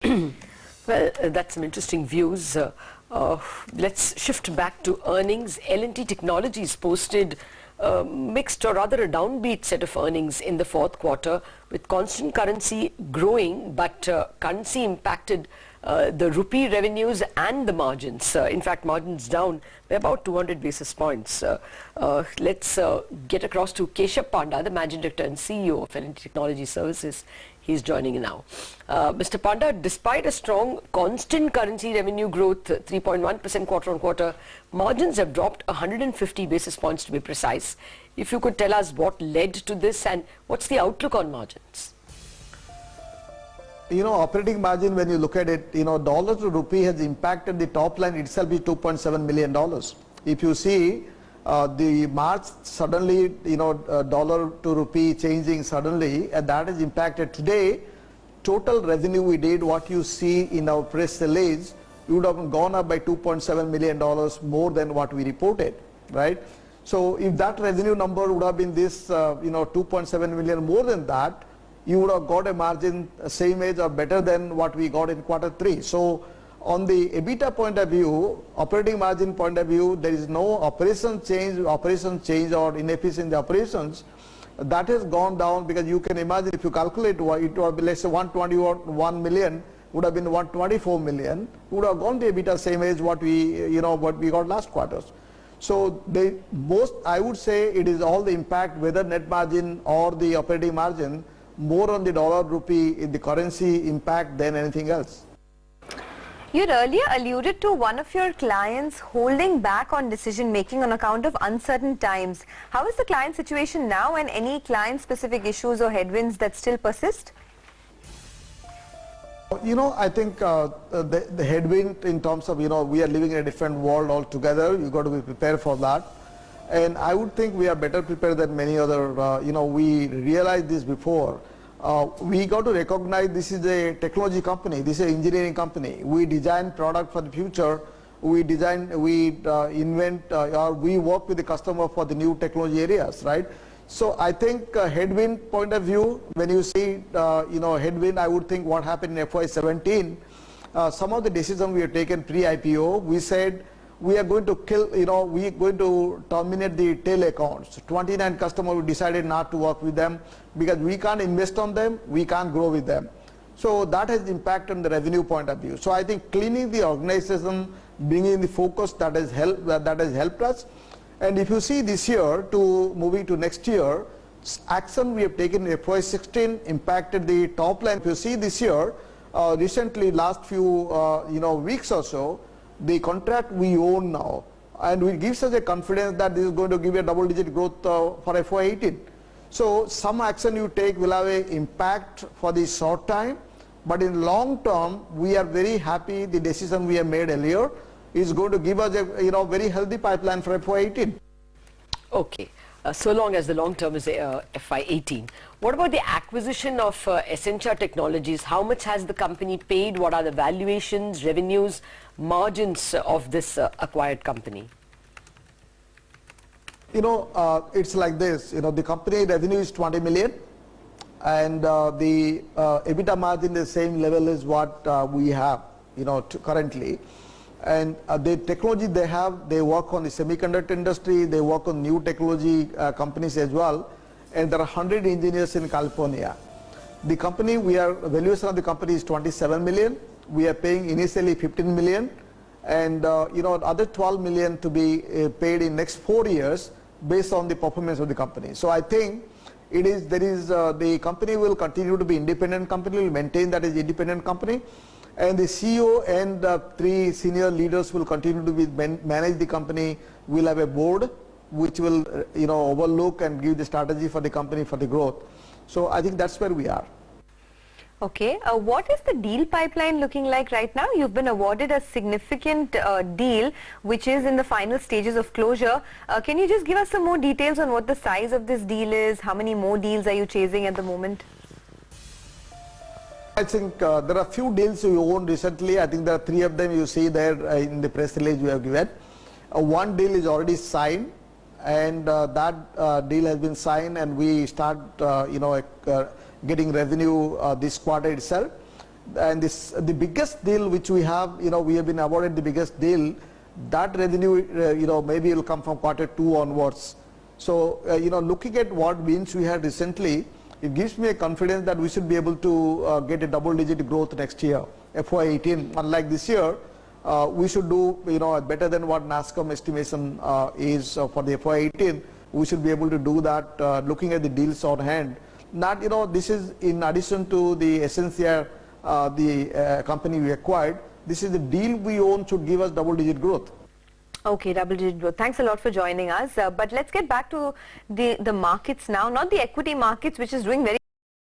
Well, that's some interesting views. Let's shift back to earnings. L&T Technologies posted mixed or rather a downbeat set of earnings in the fourth quarter, with constant currency growing, but currency impacted the rupee revenues and the margins. In fact, margins down by about 200 basis points. Let's get across to Keshab Panda, the Managing Director and CEO of L&T Technology Services. He's joining in now. Mr. Panda, despite a strong constant currency revenue growth, 3.1% quarter on quarter, margins have dropped 150 basis points to be precise. If you could tell us what led to this and what's the outlook on margins? You know, operating margin, when you look at it, you know, dollar to rupee has impacted the top line itself is $2.7 million. If you see the March suddenly, you know, dollar to rupee changing suddenly, and that has impacted today. Total revenue we did, what you see in our press release, it would have gone up by $2.7 million more than what we reported, right? So if that revenue number would have been this, you know, 2.7 million more than that, you would have got a margin same age or better than what we got in quarter 3. So on the EBITDA point of view, operating margin point of view, there is no operation change or inefficiency in the operations. That has gone down, because you can imagine if you calculate it would be, let's say 121 million would have been 124 million, would have gone to EBITDA same as what we, you know, what we got last quarters. So I would say it is all the impact, whether net margin or the operating margin, more on the dollar rupee in the currency impact than anything else. You had earlier alluded to one of your clients holding back on decision making on account of uncertain times. How is the client situation now, and any client specific issues or headwinds that still persist? You know, I think the headwind in terms of, you know, we are living in a different world altogether. You got to be prepared for that. And I would think we are better prepared than many other, you know, we realized this before. We got to recognize this is a technology company, this is an engineering company. We design product for the future, we design, we invent, or we work with the customer for the new technology areas, right? So I think headwind point of view, when you see, you know, headwind, I would think what happened in FY17, some of the decisions we have taken pre-IPO, we said we are going to kill, you know, we are going to terminate the tail accounts. 29 customers, we decided not to work with them because we can't invest on them, we can't grow with them. So that has impact on the revenue point of view. So I think cleaning the organization, bringing the focus, that has helped us. And if you see this year to moving to next year, action we have taken in FY16 impacted the top line. If you see this year, recently last few you know, weeks or so, the contract we own now, and it gives us a confidence that this is going to give a double-digit growth for FY18. So some action you take will have an impact for the short time, but in long term, we are very happy the decision we have made earlier is going to give us a, you know, very healthy pipeline for FY18. Okay. So long as the long term is FY18. What about the acquisition of Essentia Technologies? How much has the company paid? What are the valuations, revenues, margins of this acquired company? You know, it's like this. You know, the company revenue is 20 million, and the EBITDA margin is the same level as what we have, you know, currently. And the technology they have, they work on the semiconductor industry, they work on new technology companies as well, and there are 100 engineers in California. The company, valuation of the company is 27 million. We are paying initially 15 million, and you know, other 12 million to be paid in next 4 years based on the performance of the company. So I think the company will continue to be independent company, will maintain that as independent company. And the CEO and 3 senior leaders will continue to manage the company. We'll have a board which will, you know, overlook and give the strategy for the company for the growth. So I think that's where we are. Okay. What is the deal pipeline looking like right now? You've been awarded a significant deal which is in the final stages of closure. Can you just give us some more details on what the size of this deal is? How many more deals are you chasing at the moment? I think there are a few deals we won recently. I think there are 3 of them you see there in the press release we have given. One deal is already signed, and that deal has been signed, and we start you know, getting revenue this quarter itself. And the biggest deal which we have, we have been awarded the biggest deal. That revenue, maybe it will come from Q2 onwards. So, looking at what wins we had recently, it gives me a confidence that we should be able to get a double-digit growth next year, FY18. Unlike this year, we should do better than what NASSCOM estimation is for the FY18. We should be able to do that looking at the deals on hand. Not, this is in addition to the Essentia, the company we acquired. This is the deal we own should give us double-digit growth. Okay, double-digit growth. Thanks a lot for joining us. But let's get back to the markets now, not the equity markets, which is doing very